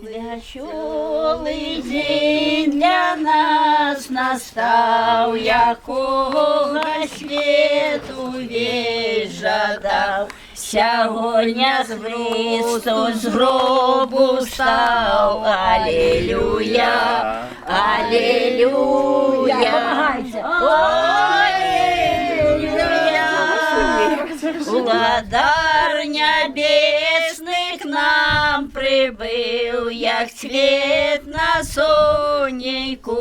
Веселий день для нас настав, якого світу весь жадав. Сьогодні з Христос з гробу встав. Алілюя, алілюя, алілюя. Владар небесний к нам прибив, як цвіт на сонейку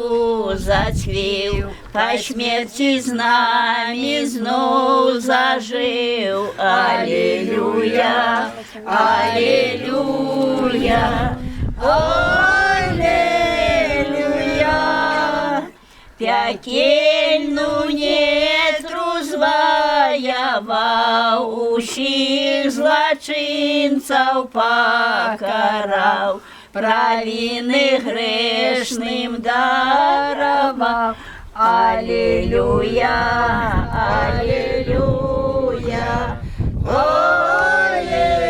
зацвів, по смерті з нами знов зажив. Алілюя, алілюя, алілюя. Пекельну нетру звоював, усіх злочинців покарав, провини грешним дарував. Алілюя, алілюя, алілюя.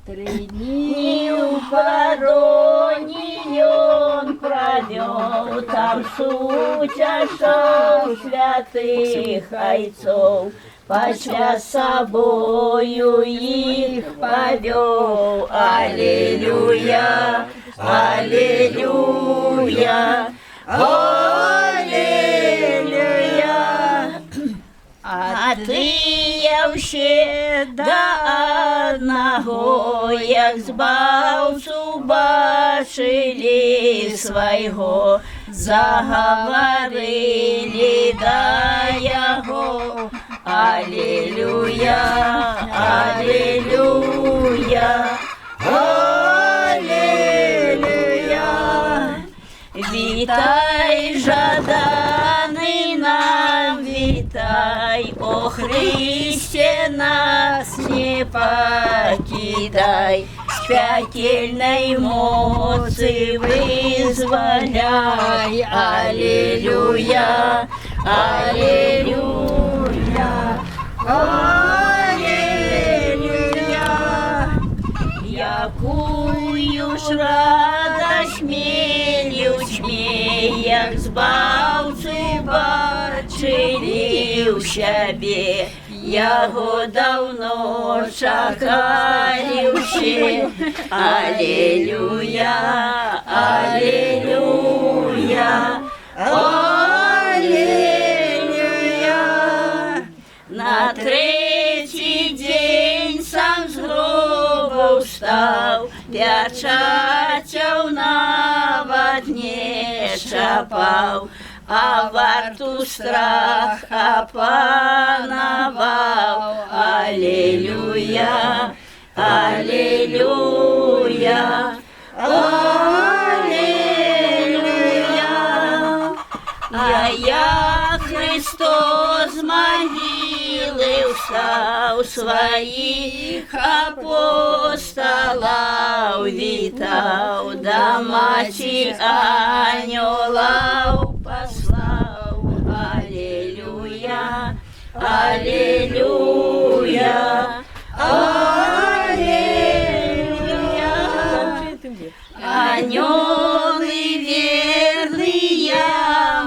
3 дні у пороні он провел, там сутяшав святих ойцов, після собою їх повел. Алілюя, алілюя, алілюя. А ти ще до одного, як збавцю бачили свого, заговорили до його. Алілюя, алілюя, алілюя. Вітай, жаданий нам, вітай, о Христе, нас не покидай, з пекельної моці визволяй. Алілюя, алілюя, алілюя. Якую ж радость милють ми, як збавцю бачили в себе, його давно чекали всі. Алілюя, алілюя, алілюя. На 3-й день сам з гроба встав, печатів навіть не чапав, а варту страх опановав. Алілюя, алілюя, алілюя. А я Христос з могили встав, своїх апостолів вітав, до матері ангелів послав. Алілюя, алілюя, алілюя. Ангели вірні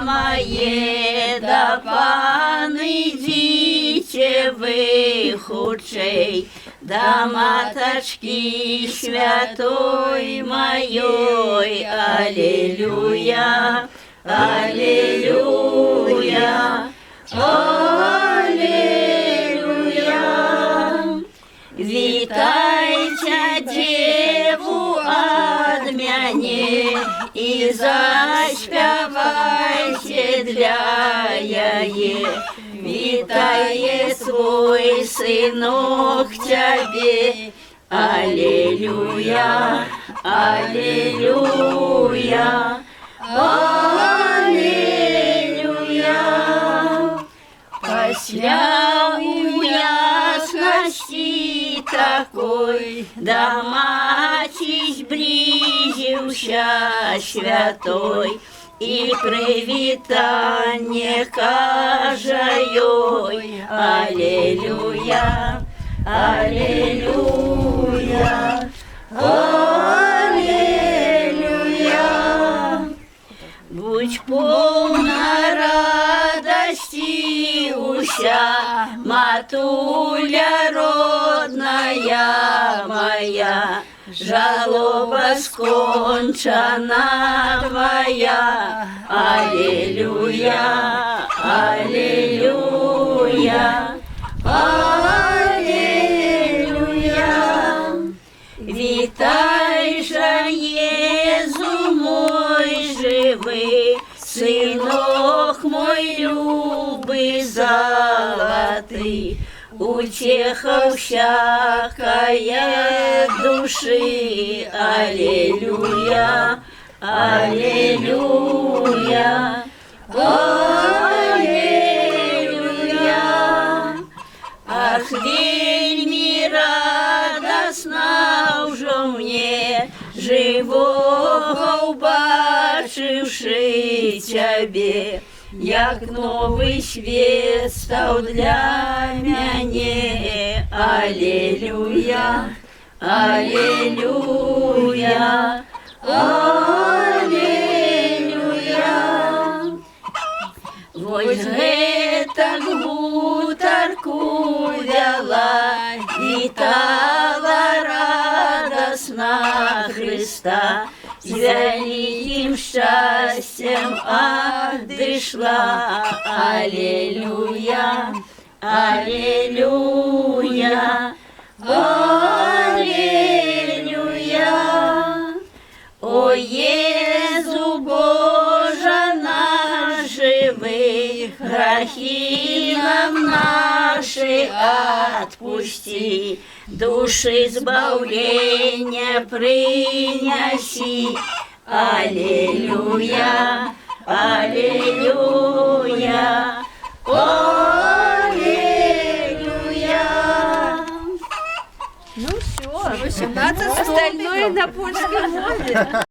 моє, да пани діти ви худшей, да маточки святой моей. Алілюя, алілюя, алілюя. Вітайте Деву од мене і заспівайте для її. Вітає свой синок тебе. Алілюя, алілюя, алілюя. Після у ясності такой, до Маті зблизився святой, і привітання каже їй. Алілюя, алілюя, алілюя. Матуля родная моя, жалоба скончана твоя. Аллилуйя, аллилуйя, аллилуйя. Вітай же, Єзу мой живий, синок мой любий золотий, утеха всякая души. Аллилуйя, аллилуйя, аллилуйя. Ах, вельми радостна вже мне, живого убачивши тебе, як новий світ став для мене. Аллилуйя, аллилуйя, аллилуйя. Вось гэтак гутарку вяла, вітала радасна Христа, з вялікім шчасцем адышла. Аллилуйя, аллилуйя, аллилуйя. О Єзу Боже наш живий, грехи нам наши отпусти, души збавлення принеси. Аллилуйя, аллилуйя, аллилуйя. Ну все, 18 остальное на польской мове.